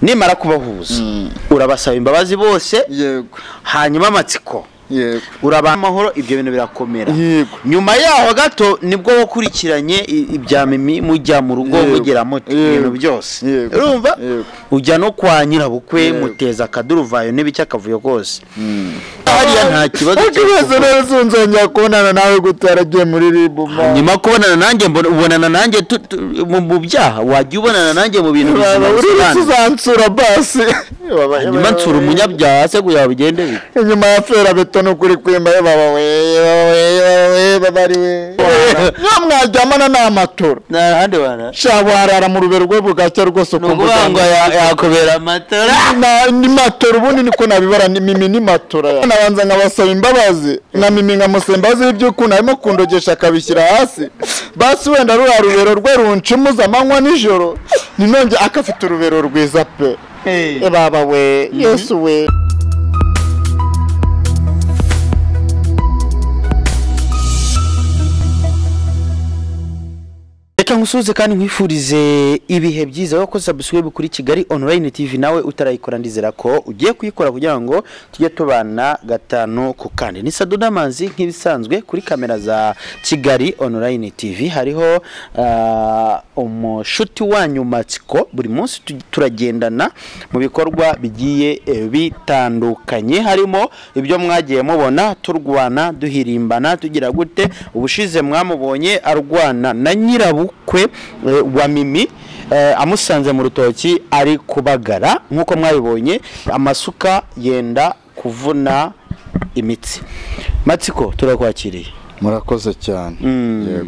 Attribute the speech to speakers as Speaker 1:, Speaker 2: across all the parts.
Speaker 1: nimara kubahuza urabasaba imbabazi bose
Speaker 2: yego
Speaker 1: hanyuma Matsiko
Speaker 2: yego
Speaker 1: uraba amahoro ibyo bintu birakomera
Speaker 2: yego
Speaker 1: nyuma yaho gato nibwo wakurikiranye ibya Mimi mujya mu rugo mugera muto ibintu byose urumva ujya no kwa nyirabukwe muteza akaduruvayo n'ibiki akavuyo kose hariya nta kibazo
Speaker 2: cyose rero nzongera kubonana nawe gutaragiye muri ribu
Speaker 1: nyuma kubonana nanjye ubonana nanjye mu byaha wajya ubonana nanjye mu bintu
Speaker 2: uzansura basi
Speaker 1: nyuma nsura umunyabyaha se kugira bigende bite
Speaker 2: inyuma ya fera beto n'ukuri kwimba baba we babari we mwajyamana n'amatora
Speaker 1: n'ahandi bana
Speaker 2: shabarara mu rubero rwe bugacya rwose
Speaker 1: ukuvuga ngo yakobera amatora
Speaker 2: ni matora ubundi niko nabibara ni Mimi ni matora nabanza nkabasaba imbabazi na Mimi nkamusembaza iby'ukunda arimo kundogesha akabishyira hasi basi wenda rura rubero rwe runcimuza amanywa nijoro ninonge akafite urubero rwiza pe baba we Yesu we
Speaker 1: reka ngusuze kandi nkwifurize ibihe byiza wakoze subscribe kuri Kigali Online TV nawe utarayikora ndizera ko ugiye kuyikora kugira ngo tujye tubana gatano ku kandi ni Saduda Manzi nk'ibisanzwe kuri kamera za Kigali Online TV hariho umushuti wanyu Matsiko buri munsi turagendana mu bikorwa bigiye bitandukanye harimo ibyo mwagiye mubona turwana duhirimbana tugira gute ubushize mwamubonye arwana na nyirabukwe wa Mimi amusanze mu rutoki ari kubagara nkuko mwabibonye amasuka yenda kuvuna imitsi Matsiko turakwakiriye
Speaker 2: murakoze cyane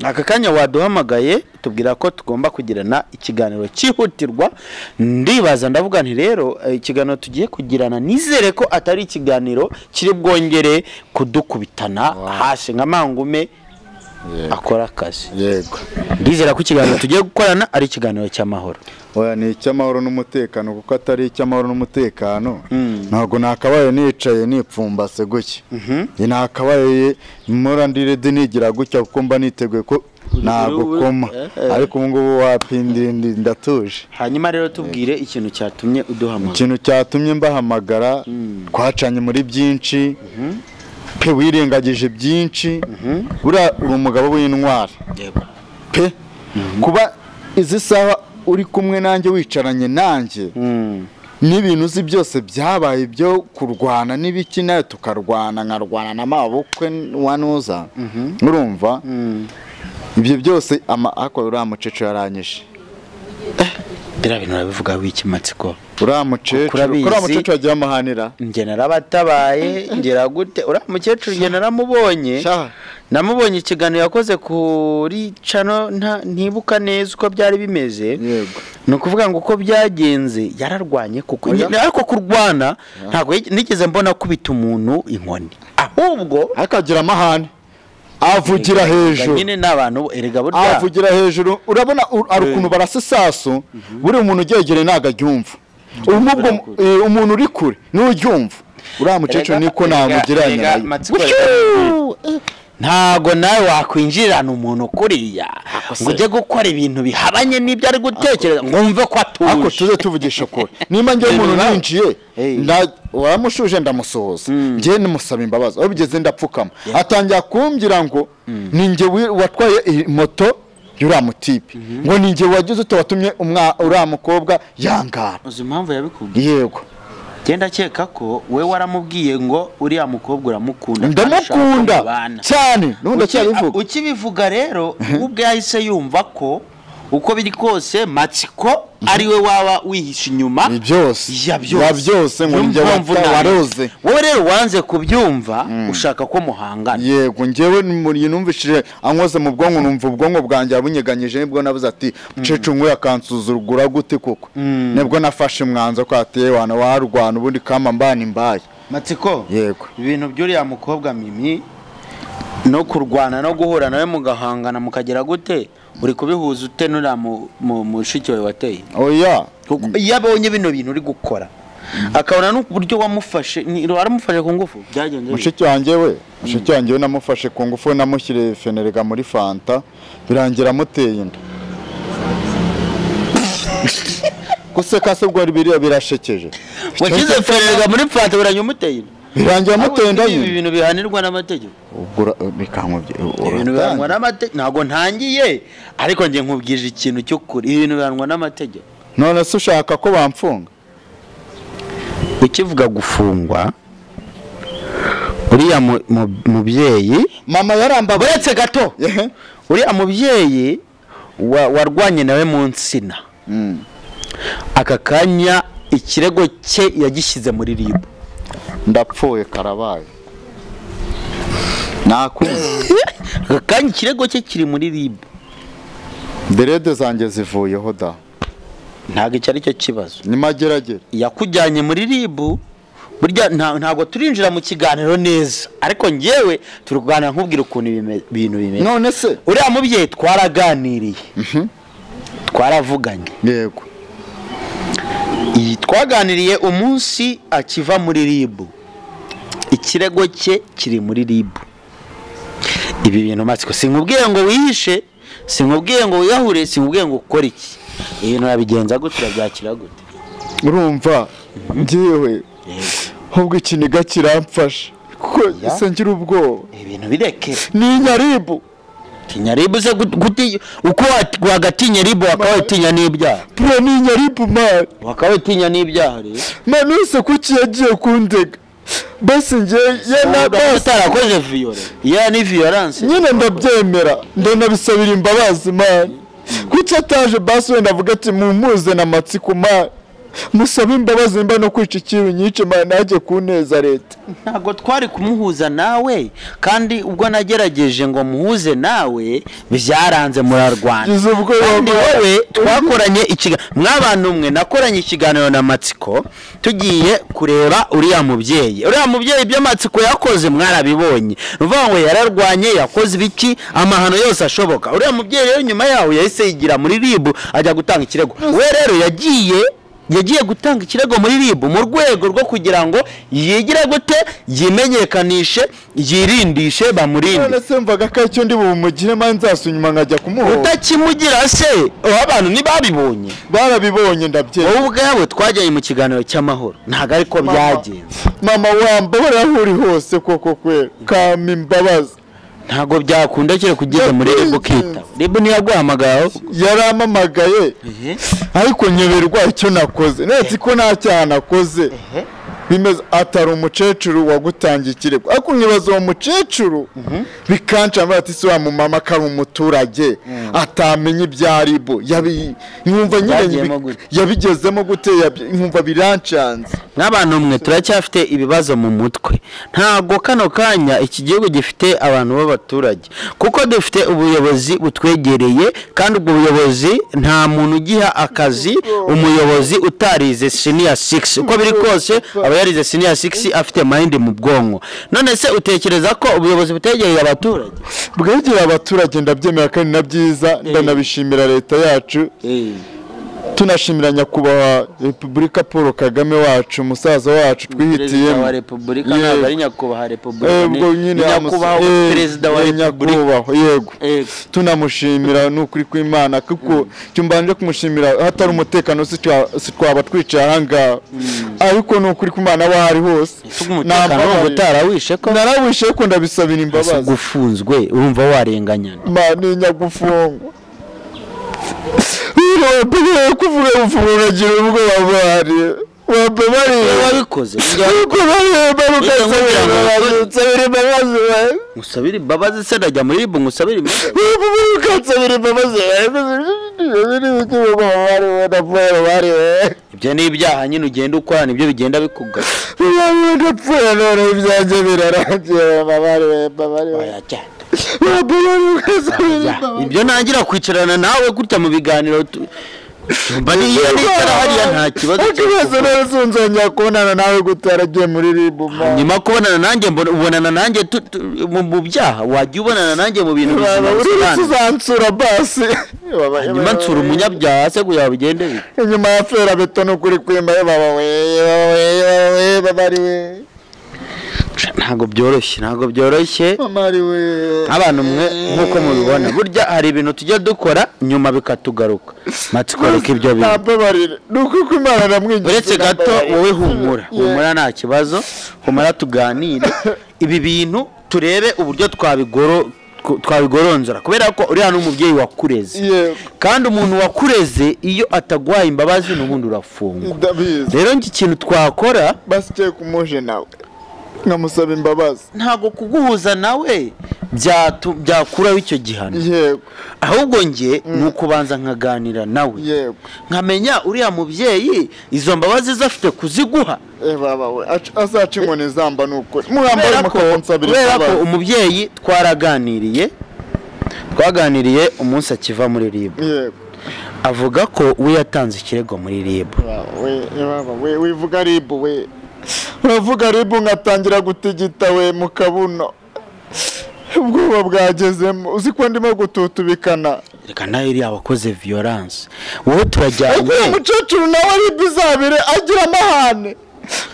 Speaker 1: aka kanya waduhamagaye tubwira ko tugomba kugirana ikiganiro cyihutirwa ndibaza ndavuga nti rero ikiganiro tugiye kugirana nizere ko atari ikiganiro kiri bwongere kudukubitana hasi nka mangume akora akazi
Speaker 2: yego
Speaker 1: ndizera ko ikiganiro tugiye gukorana ari ikiganiro cy'amahoro
Speaker 2: oya ni icy'amahoro n'umutekano kuko atari icy'amahoro n'umutekano ntabwo nakabaye nicaye nipfumbase gutya nakabaye mura ndirede nigira gutya kuko mba niteguye ko ntabwo koma ariko ubu ngubu wapindira ndatuje
Speaker 1: hanyuma rero tubwire ikintu cyatumye uduhamagara
Speaker 2: ikintu cyatumye mbahamagara twacanye muri byinshi pe wirengagije byinshi bura uri umugabo w'intwari pe kuba izi saha uri kumwe nanjye wicaranye nanjye n'ibintu uzi byose byabaye byo kurwana n'ibiki nayo tukarwana nkarwana n'amabukwe wanuza urumva ibyo byose ako uriya mucece yaranyishe
Speaker 1: bira bintu urabivuga wiki Matsiko
Speaker 2: uriya mucece wagiye amuhanira
Speaker 1: njye narabatabaye ngira gute uriya mukecuru njye naramubonye namubonye ikiganiro yakoze kuri cano ntibuka neza uko byari bimeze
Speaker 2: yego
Speaker 1: ni ukuvuga ngo uko byagenze yararwanye kuko ariko kurwana ntabwo nigeze mbona kubita umuntu inkoni ahubwo
Speaker 2: akagira amahane avugira hejuru
Speaker 1: nyine n'abantu erega burya
Speaker 2: avugira hejuru urabona ari ukuntu barasisaso buri umuntu ugegereye ntago aryumva umuntu uri kure n'uryumva uriya mukecuru niko namugiranye
Speaker 1: ntago nawe wakwinjirana umuntu kuriya ngo ujye gukora ibintu bihabanye n'ibyo ari gutekereza ngumve ko atuje
Speaker 2: ako tuze tuvugisha kure nimba ngiye umuntu ninjiye waramushuje ndamusohoza ngiye nimusaba imbabazi aho bigeze ndapfukama atangira kumbwira ngo ninjye watwaye moto yura mutipe ngo ninjye wagize utawatumye uriya mukobwa yangara
Speaker 1: uzi impamvu yabikubwiye
Speaker 2: yego
Speaker 1: genda cyeka ko we waramubwiye ngo uriya mukobwa uramukunda
Speaker 2: ndamukunda cyane nundi cyabivuga
Speaker 1: ukibivuga rero ubwe yahise yumva ko uko biri kose Matsiko ari we waba wihisha inyuma
Speaker 2: byose ngo njye waroze
Speaker 1: wowe rero wanze kubyumva ushaka ko muhangana
Speaker 2: yego njyewe muri numvishije ankoze mu bwonko numva ubwonko bwanjye abunyeganyije nibwo nabuze ati cece nkwe akansuzugura gute koko nibwo nafashe mwanzo ko ateye wana warwana ubundi kama mbana imbaye
Speaker 1: Matsiko
Speaker 2: yego
Speaker 1: ibintu by'uriya mukobwa Mimi no kurwana no guhura nawe mugahangana mukagera gute uri kubihuza ute nura mu mushiki wawe wateye
Speaker 2: oya
Speaker 1: yabonye bino bintu uri gukora akabona n'uburyo wamufashe waramufashe ku ngufu byagenze
Speaker 2: mushiki wanjye namufashe ku ngufu namushyire fenerega muri fanta birangira muteye inda guseka se ubwo biriya birashekeje
Speaker 1: wakize ferega muri fanta uranyumuteye
Speaker 2: birangira mutenda
Speaker 1: ibi bintu bihanirwa n'amategeko
Speaker 2: ubwo bikamubye
Speaker 1: ibintu bihanwa n'amategeko ntago ntangiye ariko ngiye nkubwije ikintu cyo kuri ibintu bihanwa n'amategeko
Speaker 2: none se ushaka ko bamfunga
Speaker 1: ukivuga gufungwa uriya mubyeyi
Speaker 2: mama yaramba
Speaker 1: buretse gato uriya mubyeyi warwanye nawe mu nsina aka kanya ikirego cye yagishyize muri RIB
Speaker 2: ndapfuye karabaye nakunze
Speaker 1: aka kanya ikirego cye kiri muri RIB
Speaker 2: derede zanjye zivuyeho da
Speaker 1: ntabwo icyo ari cyo kibazo
Speaker 2: ni mageragere
Speaker 1: yakujyanye muri RIB burya ntabwo turinjira mu kiganiro neza ariko ngewe turwana nkubwira ukuntu ibintu bimeze
Speaker 2: none se
Speaker 1: uriya mubyeyi twaraganiriye twaravuganye
Speaker 2: yego
Speaker 1: twaganiriye umunsi akiva muri RIB ikirego cye kiri muri RIB ibi bintu matsiko sinkubwiye ngo wihishe sinkubwiye ngo wiyahure sinkubwiye ngo ukore iki ibintu yabigenza gute urabyakira gute
Speaker 2: urumva ngewe ahubwo ikiniga kiramfasha kuko ise ngira ubwoba
Speaker 1: ibintu birekera
Speaker 2: ni nyaribu
Speaker 1: tinyaribu se guti uko wagatinya RIB wakawetinya n'ibyaha
Speaker 2: pro ni nyaribu man
Speaker 1: wakawetinya n'ibyaha rero
Speaker 2: man use kuki yagiye kundega basi nge yana
Speaker 1: basi arakoze viole ya ni violence
Speaker 2: nyine ndabyemera ndanabisabira imbabazi man kuki ataje basi wenda avuga ati mumuze na matsiko man musaba imbabazi mba no kwica ikibi nyice man naje kuneza leta
Speaker 1: ntago twari kumuhuza nawe kandi ubwo nagerageje ngo muhuze nawe byaranze murarwana kandi wowe twakoranye mwabantu umwe nakoranye ikiganiro na Matsiko tugiye kureba uriya mubyeyi ibyo Matsiko yakoze mwarabibonye uvuga ngo yararwanye yakoze ibiki amahano yose ashoboka uriya mubyeyi rero nyuma yaho yahise yigira muri RIB ajya gutanga ikirego we rero yagiye gutanga ikirego muri RIB mu rwego rwo kugira ngo yigire gute yimenyekanishe yirindishe bamurinde
Speaker 2: none se mvaga ko icyo ndi bumugire manzi asunyuma nkajya kumuho
Speaker 1: utakimugira se abantu ntibabibonye
Speaker 2: barabibonye ndabye
Speaker 1: wowe ubwawe twajyanye mu kiganiro cy'amahoro ntago ariko byagenze
Speaker 2: mama wambabara aho uri hose koko kwera kama imbabazi
Speaker 1: ntago byakunda kire kugeza muri RIB kita RIB niyaguhamagaye
Speaker 2: yaramamagaye ariko nyeberwa icyo nakoze netse ko nta cyaha nakoze bimeze atari umukecuru wagutangiye ikirego ariko nkibaza uwo mukecuru bikanca ati se wa mama kari umuturage atamenye ibya RIB yumva nyine yabigezemo gute yumva birancanze
Speaker 1: n'abantu umwe turacyafite ibibazo mu mutwe ntago kano kanya iki gihugu gifite abantu b'abaturage kuko dufite ubuyobozi butwegereye kandi ubwo buyobozi nta muntu ugiha akazi umuyobozi utarize senior 6 uko biri kose aba yarize senior 6 afite mind mu bwonko none se utekereza ko ubuyobozi butegereye abaturage
Speaker 2: bwegera abaturage ndabyemera kandi nabyiza ndanabishimira leta yacu tunashimira nyakubahwa Repubulika Paul Kagame wacu umusaza wacu twihitiyemo
Speaker 1: wa Repubulika ntabwo ari nyakubahwa Repubulika
Speaker 2: ni
Speaker 1: nyakubahwa perezida wa Repubulika
Speaker 2: yego tunamushimira n'ukuri kw'Imana kuko cyumbanje kumushimira hatari umutekano si twaba twicaye ahanga ariko n'ukuri kw'Imana wahari hose
Speaker 1: umutekano utarawishe ko
Speaker 2: narawishe ko ndabisabira imbabazi
Speaker 1: gufunzwe urumva warenganya
Speaker 2: ni nyagufungwa kuvuga ufunguragira ubwo babari wabari
Speaker 1: wabikoze musabira imbabazi se najya muri RIB musabira imbabazi ibyo ni ibyaha nyine ugenda ukora nibyo bigenda bikugaza ibyo nangira kwicarana nawe gutya mu biganiro mbani iyo nicara hariya nta kibazo
Speaker 2: cyose nzongera kubonana nawe gutaragiye muri RIB
Speaker 1: nyuma kubonana nanjye ubonana nanjye mu byaha wajya ubonana nanjye mu bintu bizima
Speaker 2: uzansura basi
Speaker 1: nyuma nsura umunyabyaha se kugira bigende bite
Speaker 2: nyuma ya fera beto no kuri kwimba baba we babari we
Speaker 1: ntabwo byoroshye
Speaker 2: mama ari we
Speaker 1: abantu mwe nk'uko mubibona burya hari ibintu tujya dukora nyuma bikatugaruka matwikoreka ibyo bintu
Speaker 2: ntababarire nuko Imana namwinjiza
Speaker 1: uretse gato wowe humura nta kibazo humura tuganire ibi bintu turebe uburyo twabigoronzora kubera ko uri hano umubyeyi wakureze kandi umuntu wakureze iyo atagwaye imbabazi n'ubundi urafungwa rero iki kintu twakora
Speaker 2: basiye kumuje nawe nkamusaba imbabazi
Speaker 1: ntago kuguhuza nawe byakuraho icyo gihano
Speaker 2: yego
Speaker 1: ahubwo nge nuko banza nkaganira nawe
Speaker 2: yego
Speaker 1: nkamenya uriya mubyeyi izo mbabazi zafite kuziguha
Speaker 2: baba we azaca inkoni zamba nuko muhambaye mukonsabira
Speaker 1: imbabazi kubera ko umubyeyi twaganiriye umunsi akiva muri RIB
Speaker 2: yego
Speaker 1: avuga ko we yatanze ikirego muri RIB
Speaker 2: we wivuga RIB we uravuga RIB ngatangira gutigita we mu kabuno ubwoba bwagezemo uzi ko ndimo gututubikana
Speaker 1: reka nayo iri abakoze violence wowe turajyanye
Speaker 2: umucecuru nawe RIB izabire agira amahane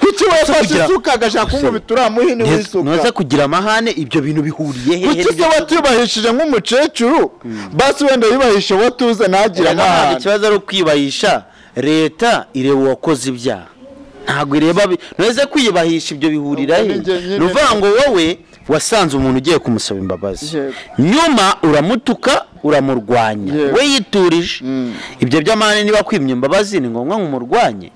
Speaker 2: kuki wafashe isuka agashaka kumubitira muhini w'isuka
Speaker 1: noze kugira amahane ibyo bintu bihuriye hehe
Speaker 2: kuki se watubahishije nk'umucecuru basi wenda yibahishe watuze nagira amahane
Speaker 1: ikibazo ari ukwibahisha leta ireba uwakoze ibyaha ntabwo ireba noze kwibahisha ibyo bihurira he nuvuga ngo wowe wasanze umuntu ugiye kumusaba imbabazi nyuma uramutuka uramurwanya we yiturije ibyo by'amahane niba kwimya imbabazi ni ngombwa nk'umurwanye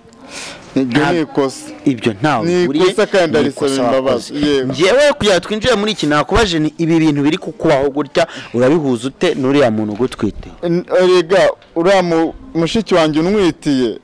Speaker 1: ibyo ntawe
Speaker 2: uriye kandi arisaba imbabazi
Speaker 1: ngewe kugira twinjire muri iki nakubaje ni ibi bintu biri kukubaho gutya urabihuza ute n'uriya muntu ugutwite
Speaker 2: rega uriya mushiki wanjye unwitiye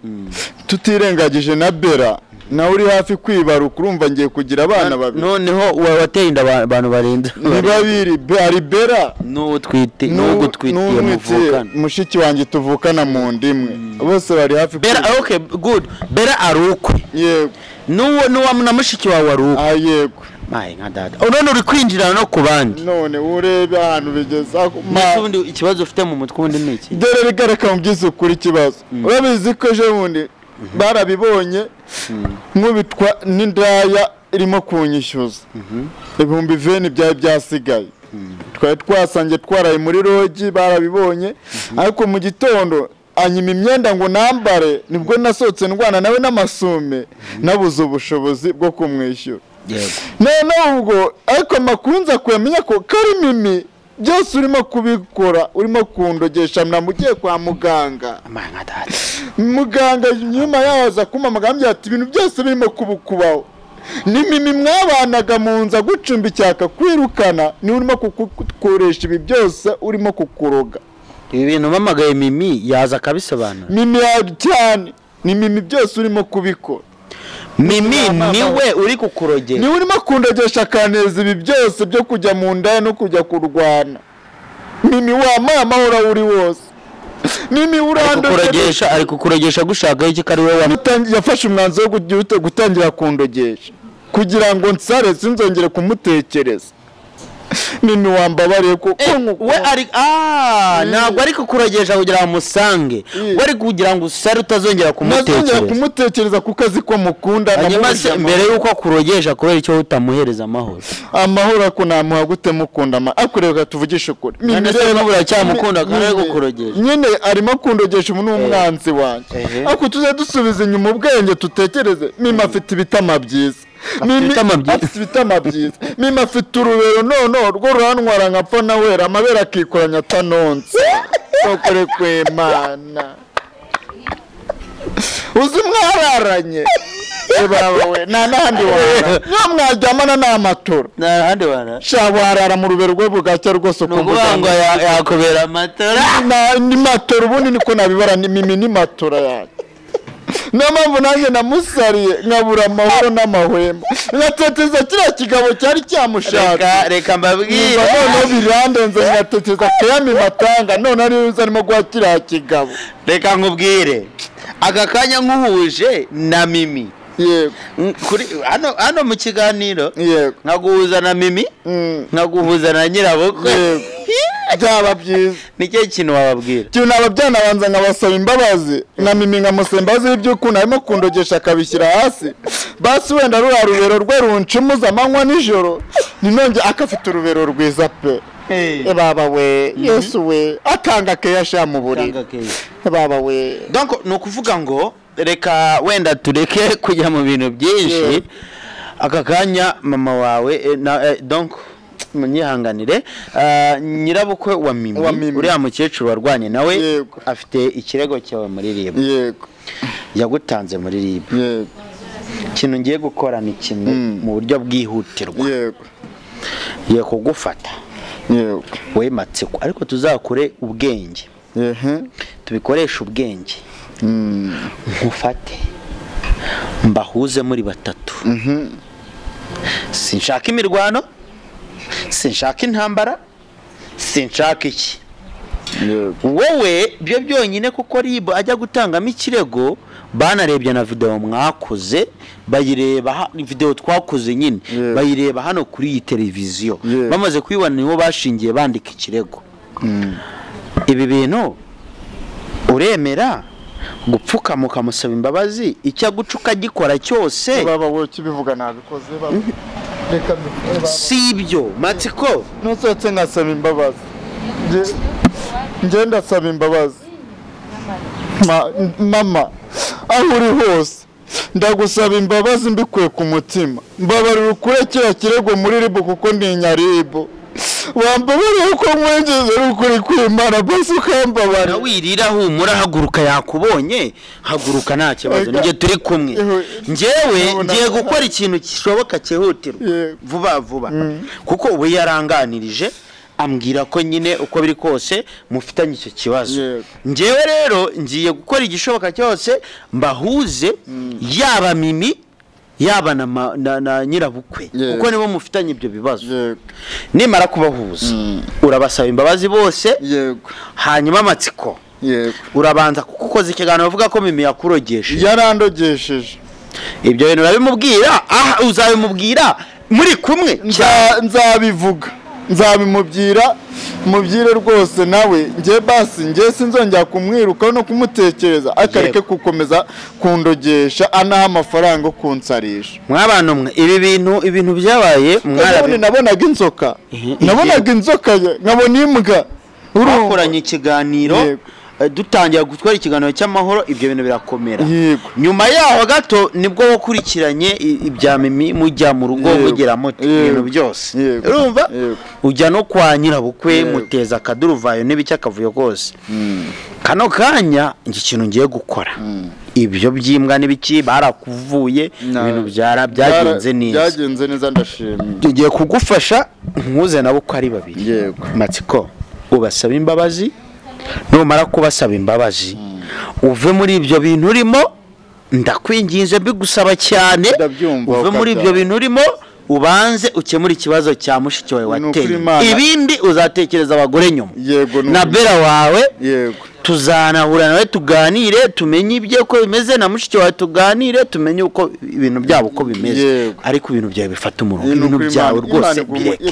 Speaker 2: tutirengagije na Bera nawe uri hafi kwibaruka urumva ngiye kugira abana babiri
Speaker 1: noneho wateye inda abantu barenze
Speaker 2: ni babiri ari Bera
Speaker 1: n'ugutwitiye muvukana
Speaker 2: mushiki wanjye tuvukana mu ndimwe bose bari hafi
Speaker 1: Bera okay good Bera arukwe
Speaker 2: yego
Speaker 1: n'uwa na mushiki wawe arukwe
Speaker 2: yego
Speaker 1: mayi nka dada none uri kwinjira no ku bandi
Speaker 2: none urebe ahantu bigeza
Speaker 1: ubundi ikibazo ufite mu mutwe undi ni iki
Speaker 2: dore bigareka mubyize ukuri ikibazo urabizi ko ejo bundi barabibonye nkubitwa n'indaya irimo kunyishyuza ibihumbi 20 byari byasigaye twari twasange twaraye muri rogi barabibonye ariko mu gitondo anyima imyenda ngo nambare nibwo nasohotse ndwana nawe n'amasume nabuze ubushobozi bwo kumwishyura none ubwo ariko makunza kuyamenya ko kari Mimi byose urimo kubikora urimo kundogesha namugiye kwa muganga muganga nyuma yaza kumamagambye ati ibintu byose birimo kubukubaho ni Mimi mwabanaga mu nza gucumbikaka kwirukana ni urimo kukukoresha ibi byose urimo kukuroga
Speaker 1: ibi bintu mamagaye Mimi yaza akabisobanura
Speaker 2: Mimi cyane ni Mimi byose urimo kubikora
Speaker 1: Mimi niwe uri kukurogesha
Speaker 2: niwe urimo kundogesha kaneza ibi byose byo kujya mu ndaya no kujya kurwana Mimi wamaye amahoro uri wose Mimi
Speaker 1: urandogesha ari kukurogesha gushaka iki kari we
Speaker 2: yafashe umwanzuro wo gutangira kundogesha kugira ngo nsare sinzongere kumutekereza Mimi wambabariye ko
Speaker 1: we ari ntabwo ari kukurogesha kugira ngo musange wari kugira ngo usare utazongera
Speaker 2: kumutekereza kuko azi ko mukunda
Speaker 1: mbere yuko akurogesha kubera icyo utamuhereza
Speaker 2: amahoro ko namuha gute mukunda akureka tuvugisha ukuri
Speaker 1: Mimi rero nubura cyamukunda kandi kukurogesha
Speaker 2: nyine arimo kundogesha umuntu umwanzi wanjye ariko tuze dusubiza inyuma ubwenge tutekereze Mimi afite ibitama byiza Mimi afite urubero none rwo ruhantwara nkapfa nawera amabere akikoranya atanonse okore kw'Imana uzi mwararanye bawe nahandi wana nyo mwaryamana n'amatora
Speaker 1: nahandi wana
Speaker 2: shawarara mu rubero rwe bugacya rwose
Speaker 1: kuvuga ngo yakubera amatora
Speaker 2: ni matora ubundi niko nabibara ni Mimi ni matora yanjye n'amamvu nanjye namusariye nkabura amahoro n'amahwemo ngateteza kiriya kigabo cyari cyamushaka
Speaker 1: reka mbabwire
Speaker 2: none birandenze ngateteza kayami matanga none ari uzarimo guha kiriya kigabo
Speaker 1: reka nkubwire aka kanya nkuhuje na Mimi
Speaker 2: yego
Speaker 1: hano mu kiganiro
Speaker 2: yego
Speaker 1: nkaguhuza na Mimi nkaguhuza na nyirabukwe
Speaker 2: byaba byiza
Speaker 1: nicyo kintu wababwira
Speaker 2: cyo nababyana banza nkabasaba imbabazi na Mimi nkamusaba imbabazi by'ukuntu arimo kundogesha akabishyira hasi basi wenda ruriya rubero rwe runcumuza amanywa nijoro ninonge akafite urubero rwiza pe baba we Yesu we akanga keya sha mu buriri baba we
Speaker 1: donc no kuvuga ngo reka wenda tureke kujya mu bintu byinshi aka kanya mama wawe donc munyihanganire nyirabukwe wa Mimi uri amukecuru warwanye nawe afite ikirego cyawe muri RIB
Speaker 2: yego
Speaker 1: yagutanze muri RIB
Speaker 2: yego
Speaker 1: kintu ngiye gukora ni kimwe mu buryo bwihutirwa
Speaker 2: yego
Speaker 1: ye kugufata
Speaker 2: yego
Speaker 1: we Matsiko ariko tuzakure ubwenge tubikoresha ubwenge nkufate mbahuze muri batatu sinshaka imirwano sinshaka intambara sinshaka iki wowe byo byonyine kuko RIB ajya gutangamo ikirego banarebye na video mwakoze bayireba video twakoze nyine bayireba hano kuri iyi televiziyo bamaze kwibona nibo bashingiye bandika ikirego ibi bintu uremera gupfuka mukamusaba imbabazi icyo gucuka gikora cyose
Speaker 2: baba wowe kibivuga nabikoze baba reka
Speaker 1: sibyo Matsiko
Speaker 2: nusotse ngasaba imbabazi nje ndasaba imbabazi mama aho uri hose ndagusaba imbabazi mbikuye ku mutima mbabarira ukure kira kirego muri RIB kuko ndi nyaribo wambabarira uko mwengeze ukuri kwimana basi ukambabara
Speaker 1: wirira humura haguruka yakubonye haguruka nta kibazo nige turi kumwe ngewe ngiye gukora ikintu kishoboka cyihutirwa vuba kuko we yaranganirije ambwira ko nyine uko biri kose mufitanye icyo kibazo ngewe rero ngiye gukora igishoboka cyose mbahuze yaba Mimi yaba na nyirabukwe kuko nibo mufitanye ibyo bibazo nimara kubahuza urabasaba imbabazi bose hanyuma Matsiko urabanza kukoza ikiganiro uvuga ko Mimi yakurogesheje
Speaker 2: yarandogesheje
Speaker 1: ibyo bintu urabimubwira uzabimubwira muri kumwe
Speaker 2: nzabivuga nzabimubwira mubwire rwose nawe ngiye basi ngiye sinzongera kumwiruka no kumutekereza akareke gukomeza kundogesha anaha amafaranga kunsarisha
Speaker 1: mwabana umwe ibi bintu byabaye
Speaker 2: mwarabe nabonaga inzoka nkabona imbwa
Speaker 1: urakoranye ikiganiro dutangira gutwara ikiganiro cy'amahoro ibyo bintu birakomera nyuma yaho gato nibwo wakurikiranye ibya Mimi mujya mu rugo mugera muti ibintu byose urumva ujya no kwa nyirabukwe muteza akaduruvayo n'ibiki akavuyo kose kano kanya ikintu ngiye gukora ibyo byimbwa n'ibiki barakuvuye ibintu byagenze
Speaker 2: neza ndashimye
Speaker 1: ngiye kugufasha nkuze nabo ko ari babiri Matsiko ubasaba imbabazi numara kubasaba imbabazi uve muri ibyo bintu urimo ndakwinginze bigusaba cyane uve muri ibyo bintu urimo ubanze ukemura ikibazo cya mushiki wawe wateye ibindi uzatekereza abagore nyuma na Bella wawe tuzanahura nawe tuganire tumenye ibyo ko bimeze na mushiki wawe tuganire tumenye uko ibintu byabo uko bimeze ariko ibintu byawe bifata umurongo ibintu byawe rwose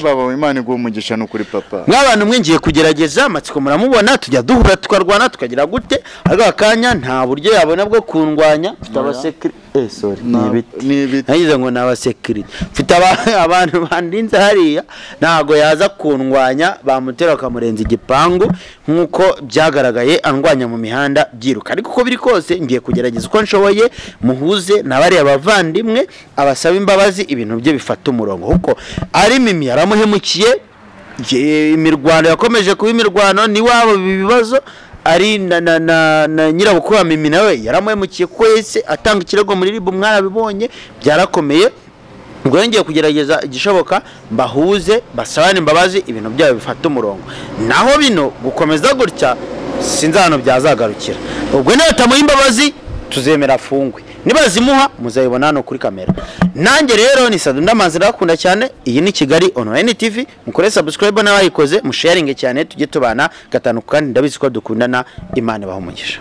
Speaker 2: baba Imana igumugisha no kuri papa
Speaker 1: mw'abantu mwe ngiye kugerageza Matsiko muramubona tujya duhura tukarwana tukagira gute ariko akanya nta buryo yabona bwo kundwanya tutabasekiri sorry nibiti nagize ngo nabasekiri mfite abantu bandinze hariya ntago yaza kundwanya bamutera bakamurenza igipangu nkuko byagaragaye andwanya mu mihanda byiruka ariko uko biri kose ngiye kugerageza uko nshoboye muhuze nabari abavandimwe abasaba imbabazi ibintu bye bifata umurongo kuko ari Mimi yaramuhemukiye imirwano yakomeje kuba imirwano ni wabo bibazo ari na nyirabukwe wa Mimi nawe yaramuhemukiye kuko yese atanga ikirego muri RIB mwarabibonye byarakomeye ubwo ngiye kugerageza igishoboka mbahuze basabane imbabazi ibintu byabo bifata umurongo naho bino gukomeza gutya sinzano byazagarukira ubwo nayo tamuha imbabazi tuzemera afungwe nibazimuha muzayibona hano kuri kamera nanjye rero ni Sadu Ndamanzi ndakunda cyane iyi ni Kigali Online TV mukore subscribe n'abayikoze musharinge cyane tujye tubana gatanu kandi ndabizi ko dukundana Imana bahumugisha